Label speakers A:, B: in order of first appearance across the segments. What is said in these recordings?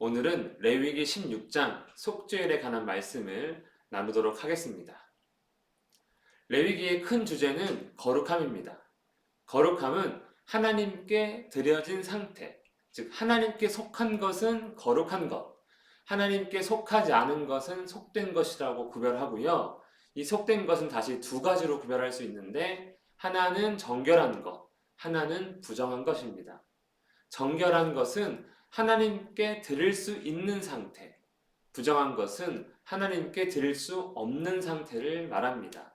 A: 오늘은 레위기 16장 속죄일에 관한 말씀을 나누도록 하겠습니다. 레위기의 큰 주제는 거룩함입니다. 거룩함은 하나님께 드려진 상태, 즉 하나님께 속한 것은 거룩한 것, 하나님께 속하지 않은 것은 속된 것이라고 구별하고요. 이 속된 것은 다시 두 가지로 구별할 수 있는데 하나는 정결한 것, 하나는 부정한 것입니다. 정결한 것은 하나님께 드릴 수 있는 상태, 부정한 것은 하나님께 드릴 수 없는 상태를 말합니다.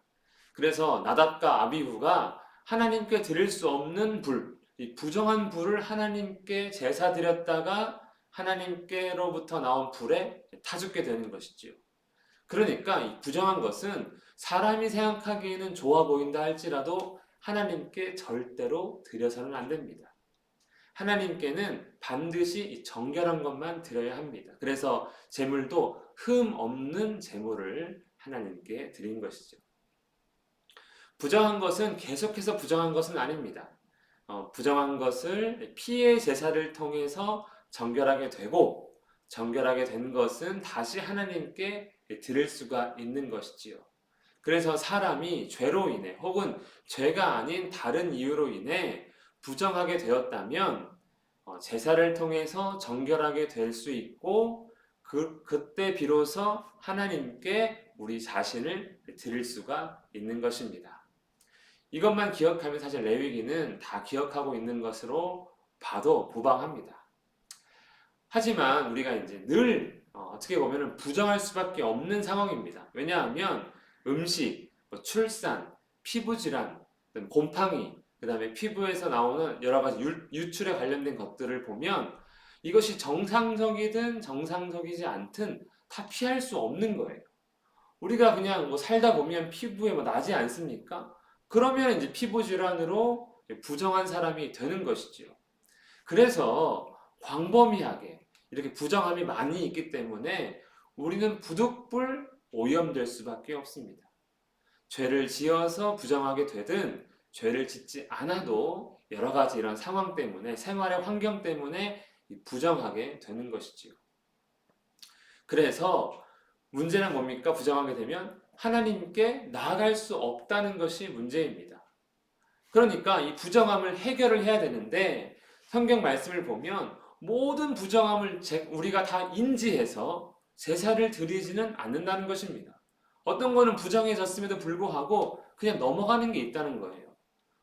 A: 그래서 나답과 아비후가 하나님께 드릴 수 없는 불, 이 부정한 불을 하나님께 제사 드렸다가 하나님께로부터 나온 불에 타 죽게 되는 것이지요. 그러니까 이 부정한 것은 사람이 생각하기에는 좋아 보인다 할지라도 하나님께 절대로 드려서는 안 됩니다. 하나님께는 반드시 정결한 것만 드려야 합니다. 그래서 제물도 흠 없는 제물을 하나님께 드린 것이죠. 부정한 것은 계속해서 부정한 것은 아닙니다. 부정한 것을 피의 제사를 통해서 정결하게 되고 정결하게 된 것은 다시 하나님께 드릴 수가 있는 것이지요. 그래서 사람이 죄로 인해 혹은 죄가 아닌 다른 이유로 인해 부정하게 되었다면 제사를 통해서 정결하게 될 수 있고 그때 비로소 하나님께 우리 자신을 드릴 수가 있는 것입니다. 이것만 기억하면 사실 레위기는 다 기억하고 있는 것으로 봐도 무방합니다. 하지만 우리가 이제 늘 어떻게 보면 부정할 수밖에 없는 상황입니다. 왜냐하면 음식, 출산, 피부질환, 곰팡이, 그 다음에 피부에서 나오는 여러 가지 유출에 관련된 것들을 보면 이것이 정상적이든 정상적이지 않든 다 피할 수 없는 거예요. 우리가 그냥 살다 보면 피부에 나지 않습니까? 그러면 이제 피부 질환으로 부정한 사람이 되는 것이지요. 그래서 광범위하게 이렇게 부정함이 많이 있기 때문에 우리는 부득불 오염될 수밖에 없습니다. 죄를 지어서 부정하게 되든 죄를 짓지 않아도 여러 가지 이런 상황 때문에 생활의 환경 때문에 부정하게 되는 것이지요. 그래서 문제는 뭡니까? 부정하게 되면 하나님께 나아갈 수 없다는 것이 문제입니다. 그러니까 이 부정함을 해결을 해야 되는데 성경 말씀을 보면 모든 부정함을 우리가 다 인지해서 제사를 드리지는 않는다는 것입니다. 어떤 거는 부정해졌음에도 불구하고 그냥 넘어가는 게 있다는 거예요.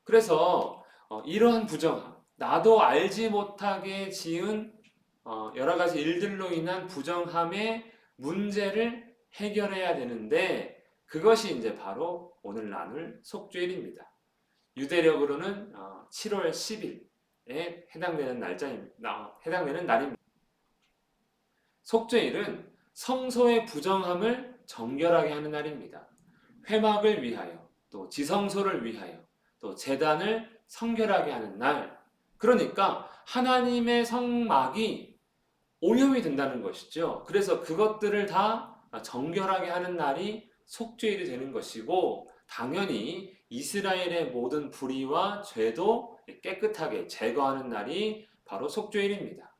A: 그래서 이러한 부정함, 나도 알지 못하게 지은 여러 가지 일들로 인한 부정함의 문제를 해결해야 되는데 그것이 이제 바로 오늘 나눌 속죄일입니다. 유대력으로는 7월 10일에 해당되는 날입니다. 속죄일은 성소의 부정함을 정결하게 하는 날입니다. 회막을 위하여, 또 지성소를 위하여, 또 제단을 성결하게 하는 날. 그러니까 하나님의 성막이 오염이 된다는 것이죠. 그래서 그것들을 다 정결하게 하는 날이 속죄일이 되는 것이고 당연히 이스라엘의 모든 불의와 죄도 깨끗하게 제거하는 날이 바로 속죄일입니다.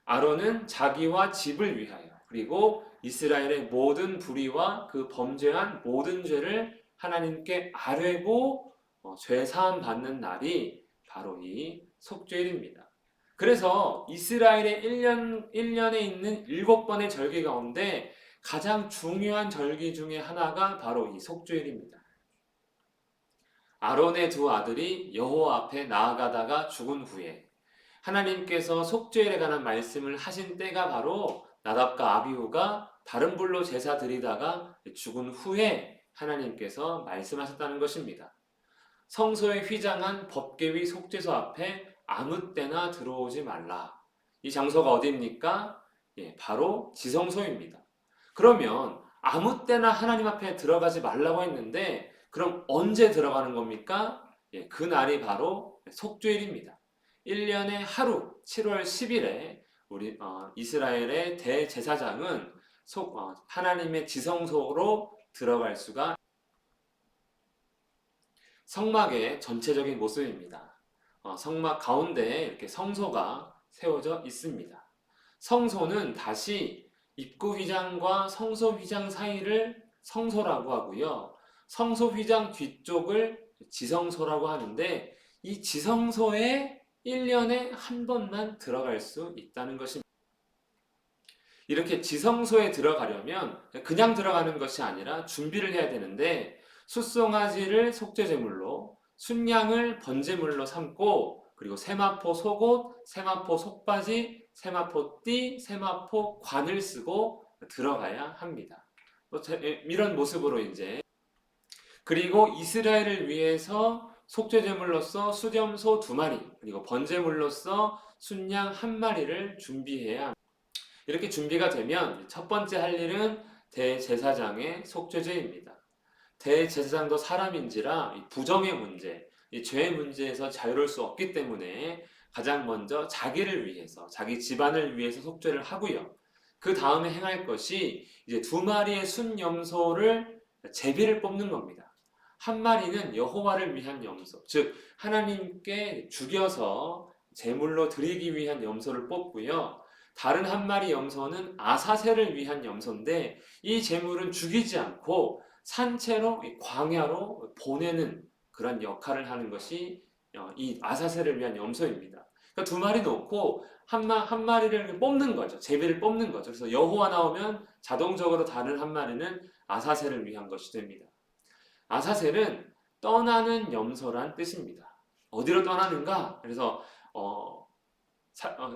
A: 아론은 자기와 집을 위하여 그리고 이스라엘의 모든 불의와 그 범죄한 모든 죄를 하나님께 아뢰고 죄 사함 받는 날이 바로 이 속죄일입니다. 그래서 이스라엘의 1년에 있는 7번의 절기 가운데 가장 중요한 절기 중에 하나가 바로 이 속죄일입니다. 아론의 두 아들이 여호와 앞에 나아가다가 죽은 후에 하나님께서 속죄일에 관한 말씀을 하신 때가 바로 나답과 아비후가 다른 불로 제사 드리다가 죽은 후에 하나님께서 말씀하셨다는 것입니다. 성소에 휘장한 법궤위 속죄소 앞에 아무 때나 들어오지 말라. 이 장소가 어디입니까? 바로 지성소입니다. 그러면 아무 때나 하나님 앞에 들어가지 말라고 했는데 그럼 언제 들어가는 겁니까? 그 날이 바로 속죄일입니다. 1년에 하루 7월 10일에 우리 이스라엘의 대제사장은 하나님의 지성소로 들어갈 수가 성막의 전체적인 모습입니다. 성막 가운데에 이렇게 성소가 세워져 있습니다. 성소는 다시 입구 휘장과 성소 휘장 사이를 성소라고 하고요. 성소 휘장 뒤쪽을 지성소라고 하는데 이 지성소에 1년에 한 번만 들어갈 수 있다는 것입니다. 이렇게 지성소에 들어가려면 그냥 들어가는 것이 아니라 준비를 해야 되는데 숫송아지를 속죄제물로 순양을 번제물로 삼고 그리고 세마포 속옷, 세마포 속바지, 세마포 띠, 세마포 관을 쓰고 들어가야 합니다. 이런 모습으로 이제 그리고 이스라엘을 위해서 속죄제물로서 수염소 2마리 그리고 번제물로서 순양 1마리를 준비해야 합니다. 이렇게 준비가 되면 첫 번째 할 일은 대제사장의 속죄제입니다. 대제사장도 사람인지라 이 부정의 문제, 이 죄의 문제에서 자유로울 수 없기 때문에 가장 먼저 자기를 위해서, 자기 집안을 위해서 속죄를 하고요. 그 다음에 행할 것이 이제 2마리의 순염소를 제비를 뽑는 겁니다. 1마리는 여호와를 위한 염소, 즉 하나님께 죽여서 제물로 드리기 위한 염소를 뽑고요. 다른 1마리 염소는 아사셀을 위한 염소인데 이 제물은 죽이지 않고 산채로 광야로 보내는 그런 역할을 하는 것이 이 아사셀을 위한 염소입니다. 그러니까 2마리 놓고 한 마리를 뽑는 거죠. 제비를 뽑는 거죠. 그래서 여호와 나오면 자동적으로 다른 1마리는 아사셀을 위한 것이 됩니다. 아사셀은 떠나는 염소란 뜻입니다. 어디로 떠나는가? 그래서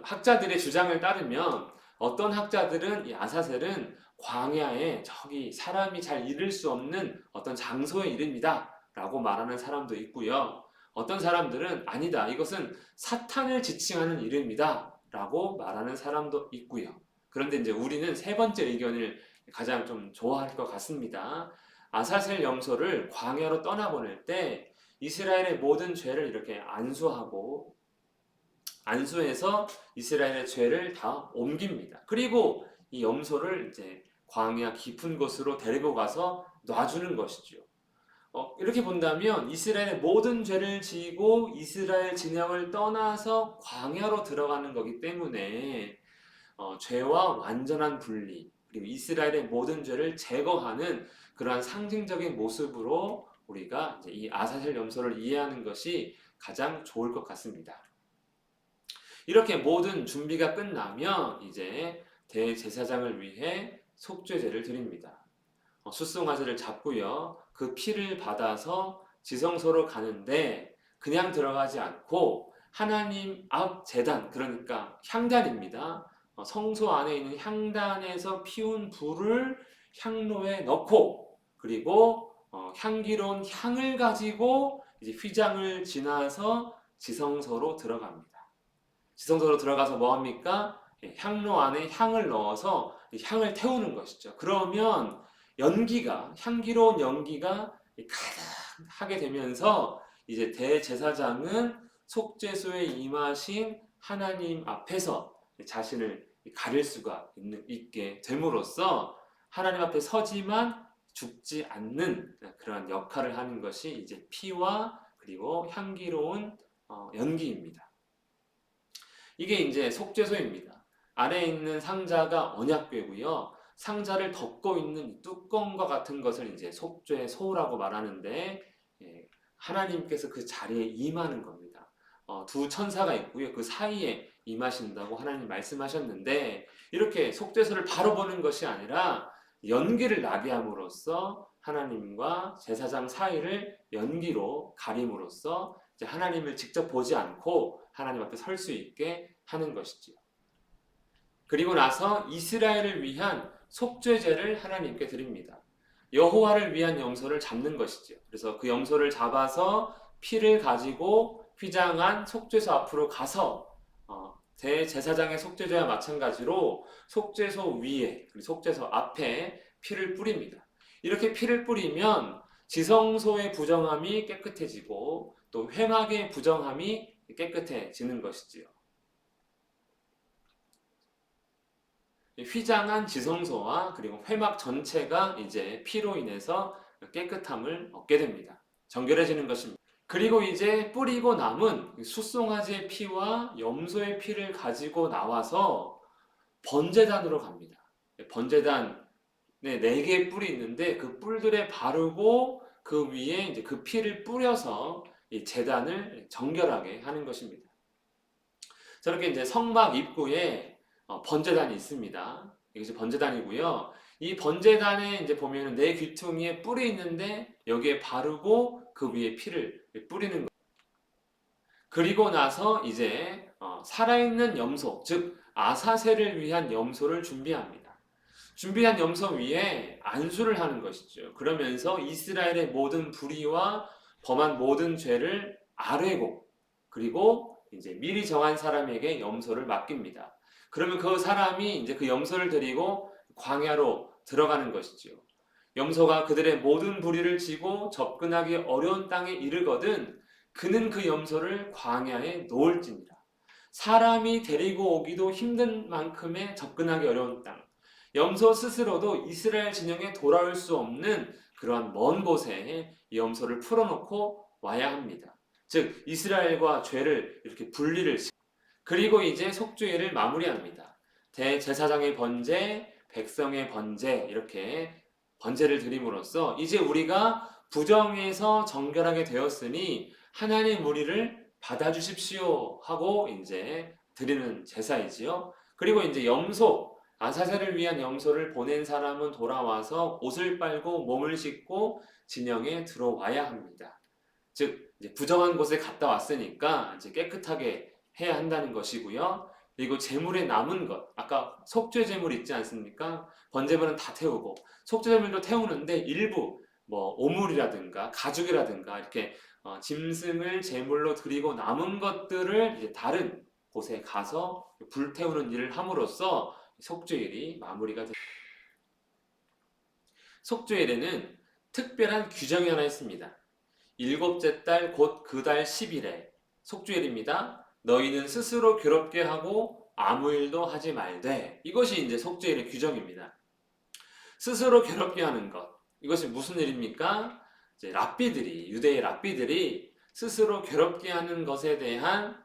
A: 학자들의 주장을 따르면 어떤 학자들은 이 아사셀은 광야에 저기 사람이 잘 이를 수 없는 어떤 장소의 이름이다 라고 말하는 사람도 있고요. 어떤 사람들은 아니다, 이것은 사탄을 지칭하는 이름이다 라고 말하는 사람도 있고요. 그런데 이제 우리는 세 번째 의견을 가장 좀 좋아할 것 같습니다. 아사셀 염소를 광야로 떠나보낼 때 이스라엘의 모든 죄를 이렇게 안수해서 이스라엘의 죄를 다 옮깁니다. 그리고 이 염소를 이제 광야 깊은 곳으로 데리고 가서 놔주는 것이죠. 이렇게 본다면 이스라엘의 모든 죄를 지고 이스라엘 진영을 떠나서 광야로 들어가는 거기 때문에 죄와 완전한 분리 그리고 이스라엘의 모든 죄를 제거하는 그러한 상징적인 모습으로 우리가 이제 이 아사셀 염소를 이해하는 것이 가장 좋을 것 같습니다. 이렇게 모든 준비가 끝나면 이제 대제사장을 위해 속죄제를 드립니다. 숫송아지를 잡고요. 그 피를 받아서 지성소로 가는데 그냥 들어가지 않고 하나님 앞 제단, 그러니까 향단입니다. 성소 안에 있는 향단에서 피운 불을 향로에 넣고 그리고 향기로운 향을 가지고 이제 휘장을 지나서 지성소로 들어갑니다. 지성소로 들어가서 뭐 합니까? 향로 안에 향을 넣어서 향을 태우는 것이죠. 그러면 향기로운 연기가 가득하게 되면서 이제 대제사장은 속죄소에 임하신 하나님 앞에서 자신을 가릴 수가 있게 됨으로써 하나님 앞에 서지만 죽지 않는 그런 역할을 하는 것이 이제 피와 그리고 향기로운 연기입니다. 이게 이제 속죄소입니다. 안에 있는 상자가 언약궤고요. 상자를 덮고 있는 뚜껑과 같은 것을 이제 속죄소라고 말하는데 하나님께서 그 자리에 임하는 겁니다. 2 천사가 있고요. 그 사이에 임하신다고 하나님 말씀하셨는데 이렇게 속죄소를 바로 보는 것이 아니라 연기를 나게 함으로써 하나님과 제사장 사이를 연기로 가림으로써 이제 하나님을 직접 보지 않고 하나님 앞에 설 수 있게 하는 것이지요. 그리고 나서 이스라엘을 위한 속죄제를 하나님께 드립니다. 여호와를 위한 염소를 잡는 것이지요. 그래서 그 염소를 잡아서 피를 가지고 휘장한 속죄소 앞으로 가서 대제사장의 속죄제와 마찬가지로 속죄소 위에 속죄소 앞에 피를 뿌립니다. 이렇게 피를 뿌리면 지성소의 부정함이 깨끗해지고 또 회막의 부정함이 깨끗해지는 것이지요. 휘장한 지성소와 그리고 회막 전체가 이제 피로 인해서 깨끗함을 얻게 됩니다. 정결해지는 것입니다. 그리고 이제 뿌리고 남은 숫송아지의 피와 염소의 피를 가지고 나와서 번제단으로 갑니다. 번제단에 4개의 뿔이 있는데 그 뿔들에 바르고 그 위에 이제 그 피를 뿌려서 이 제단을 정결하게 하는 것입니다. 저렇게 이제 성막 입구에 번제단이 있습니다. 이것이 번제단이고요. 이 번제단에 이제 보면은 4귀퉁이에 뿔이 있는데 여기에 바르고 그 위에 피를 뿌리는 거예요. 그리고 나서 이제 살아있는 염소, 즉 아사셀을 위한 염소를 준비합니다. 준비한 염소 위에 안수를 하는 것이죠. 그러면서 이스라엘의 모든 불의와 범한 모든 죄를 아뢰고 그리고 이제 미리 정한 사람에게 염소를 맡깁니다. 그러면 그 사람이 이제 그 염소를 데리고 광야로 들어가는 것이죠. 염소가 그들의 모든 불의를 지고 접근하기 어려운 땅에 이르거든 그는 그 염소를 광야에 놓을지니라. 사람이 데리고 오기도 힘든 만큼의 접근하기 어려운 땅. 염소 스스로도 이스라엘 진영에 돌아올 수 없는 그러한 먼 곳에 이 염소를 풀어놓고 와야 합니다. 즉 이스라엘과 죄를 이렇게 분리를 그리고 이제 속죄일을 마무리합니다. 대제사장의 번제, 백성의 번제 이렇게 번제를 드림으로써 이제 우리가 부정에서 정결하게 되었으니 하나님 우리를 받아주십시오 하고 이제 드리는 제사이지요. 그리고 이제 염소, 아사셀을 위한 염소를 보낸 사람은 돌아와서 옷을 빨고 몸을 씻고 진영에 들어와야 합니다. 즉 이제 부정한 곳에 갔다 왔으니까 이제 깨끗하게 해야 한다는 것이고요. 그리고 제물에 남은 것, 아까 속죄 제물 있지 않습니까? 번제물은 다 태우고 속죄 제물도 태우는데 일부 뭐 오물이라든가 가죽이라든가 이렇게 짐승을 제물로 드리고 남은 것들을 이제 다른 곳에 가서 불태우는 일을 함으로써 속죄일이 마무리가 됩니다. 속죄일에는 특별한 규정이 하나 있습니다. 일곱째 달 곧 그 달 10일에 속죄일입니다. 너희는 스스로 괴롭게 하고 아무 일도 하지 말되 이것이 이제 속죄일의 규정입니다. 스스로 괴롭게 하는 것 이것이 무슨 일입니까? 이제 랍비들이 유대의 랍비들이 스스로 괴롭게 하는 것에 대한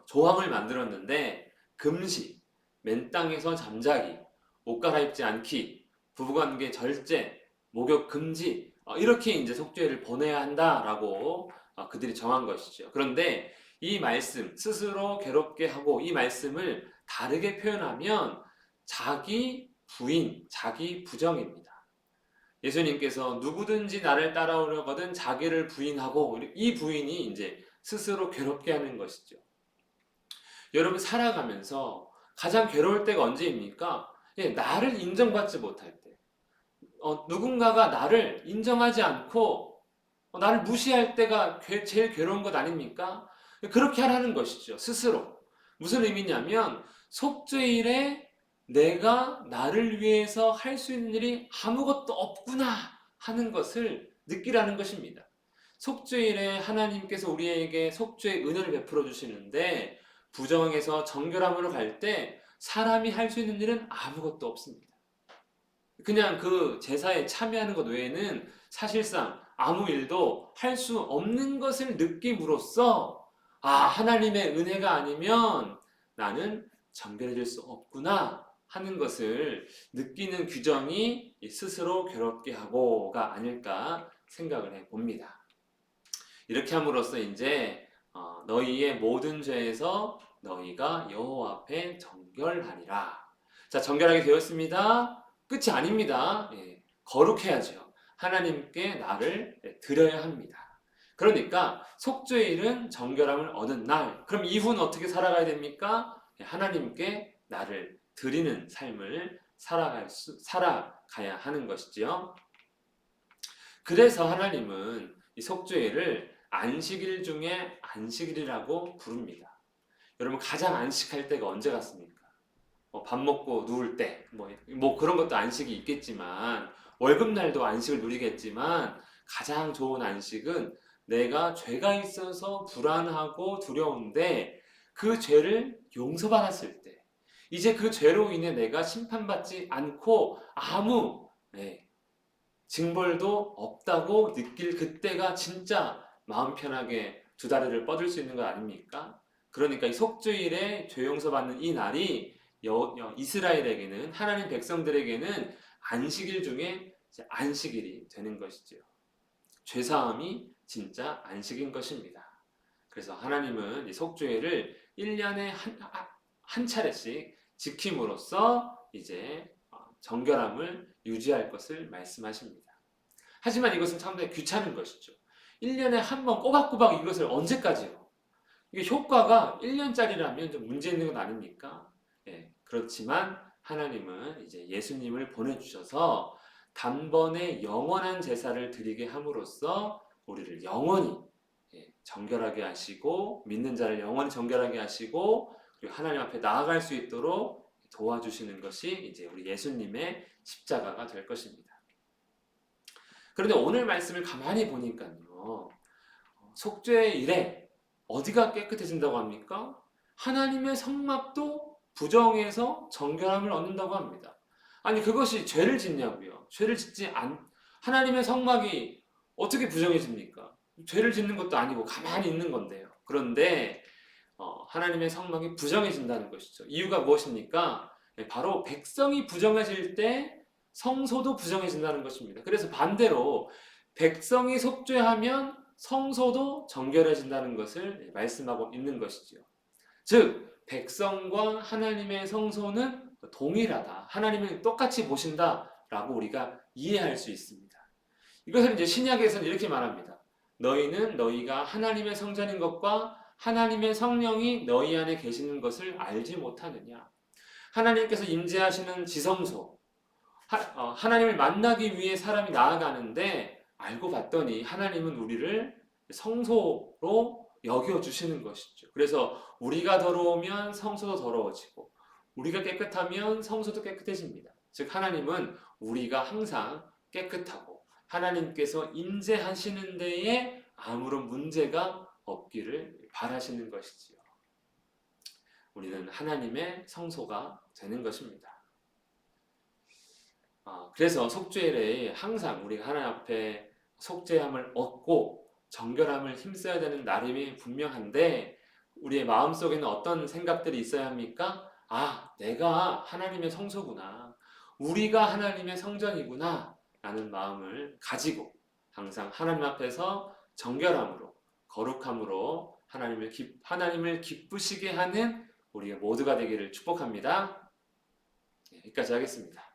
A: 조항을 만들었는데 금시, 맨 땅에서 잠자기, 옷 갈아입지 않기, 부부관계 절제, 목욕 금지 이렇게 이제 속죄를 보내야 한다라고 그들이 정한 것이죠. 그런데 이 말씀 스스로 괴롭게 하고 이 말씀을 다르게 표현하면 자기 부인, 자기 부정입니다. 예수님께서 누구든지 나를 따라오려거든 자기를 부인하고 이 부인이 이제 스스로 괴롭게 하는 것이죠. 여러분 살아가면서 가장 괴로울 때가 언제입니까? 나를 인정받지 못할 때. 누군가가 나를 인정하지 않고 나를 무시할 때가 제일 괴로운 것 아닙니까? 그렇게 하라는 것이죠. 스스로. 무슨 의미냐면 속죄일에 내가 나를 위해서 할 수 있는 일이 아무것도 없구나 하는 것을 느끼라는 것입니다. 속죄일에 하나님께서 우리에게 속죄의 은혜를 베풀어 주시는데 부정에서 정결함으로 갈 때 사람이 할 수 있는 일은 아무것도 없습니다. 그냥 그 제사에 참여하는 것 외에는 사실상 아무 일도 할 수 없는 것을 느낌으로써 하나님의 은혜가 아니면 나는 정결해질 수 없구나 하는 것을 느끼는 규정이 스스로 괴롭게 하고가 아닐까 생각을 해봅니다. 이렇게 함으로써 이제 너희의 모든 죄에서 너희가 여호와 앞에 정결하리라. 자, 정결하게 되었습니다. 끝이 아닙니다. 거룩해야죠. 하나님께 나를 드려야 합니다. 그러니까 속죄일은 정결함을 얻은 날. 그럼 이후는 어떻게 살아가야 됩니까? 하나님께 나를 드리는 삶을 살아가야 하는 것이지요. 그래서 하나님은 이 속죄일을 안식일 중에 안식일이라고 부릅니다. 여러분 가장 안식할 때가 언제 같습니까? 밥 먹고 누울 때, 뭐 그런 것도 안식이 있겠지만 월급날도 안식을 누리겠지만 가장 좋은 안식은 내가 죄가 있어서 불안하고 두려운데 그 죄를 용서받았을 때 이제 그 죄로 인해 내가 심판받지 않고 아무 징벌도 없다고 느낄 그때가 진짜 마음 편하게 두 다리를 뻗을 수 있는 것 아닙니까? 그러니까 이 속죄일에 죄 용서받는 이 날이 이스라엘에게는 하나님 백성들에게는 안식일 중에 이제 안식일이 되는 것이죠. 죄사함이 진짜 안식인 것입니다. 그래서 하나님은 이 속죄일을 1년에 한 차례씩 지킴으로써 이제 정결함을 유지할 것을 말씀하십니다. 하지만 이것은 상당히 귀찮은 것이죠. 1년에 한 번 꼬박꼬박 이것을 언제까지요? 이게 효과가 1년짜리라면 좀 문제 있는 건 아닙니까? 예, 그렇지만 하나님은 이제 예수님을 보내주셔서 단번에 영원한 제사를 드리게 함으로써 우리를 영원히 정결하게 하시고 믿는 자를 영원히 정결하게 하시고 그리고 하나님 앞에 나아갈 수 있도록 도와주시는 것이 이제 우리 예수님의 십자가가 될 것입니다. 그런데 오늘 말씀을 가만히 보니까요. 속죄일에 어디가 깨끗해진다고 합니까? 하나님의 성막도 부정해서 정결함을 얻는다고 합니다. 아니 그것이 죄를 짓냐고요. 죄를 짓지 하나님의 성막이 어떻게 부정해집니까? 죄를 짓는 것도 아니고 가만히 있는 건데요. 그런데 하나님의 성막이 부정해진다는 것이죠. 이유가 무엇입니까? 바로 백성이 부정해질 때 성소도 부정해진다는 것입니다. 그래서 반대로 백성이 속죄하면 성소도 정결해진다는 것을 말씀하고 있는 것이죠. 즉 백성과 하나님의 성소는 동일하다. 하나님은 똑같이 보신다라고 우리가 이해할 수 있습니다. 이것을 이제 신약에서는 이렇게 말합니다. 너희는 너희가 하나님의 성전인 것과 하나님의 성령이 너희 안에 계시는 것을 알지 못하느냐. 하나님께서 임재하시는 지성소, 하나님을 만나기 위해 사람이 나아가는데 알고 봤더니 하나님은 우리를 성소로 여겨주시는 것이죠. 그래서 우리가 더러우면 성소도 더러워지고 우리가 깨끗하면 성소도 깨끗해집니다. 즉 하나님은 우리가 항상 깨끗하고 하나님께서 임재하시는 데에 아무런 문제가 없기를 바라시는 것이지요. 우리는 하나님의 성소가 되는 것입니다. 그래서 속죄일에 항상 우리가 하나님 앞에 속죄함을 얻고 정결함을 힘써야 되는 날임이 분명한데 우리의 마음속에는 어떤 생각들이 있어야 합니까? 내가 하나님의 성소구나. 우리가 하나님의 성전이구나. 라는 마음을 가지고 항상 하나님 앞에서 정결함으로 거룩함으로 하나님을 기쁘시게 하는 우리가 모두가 되기를 축복합니다. 여기까지 하겠습니다.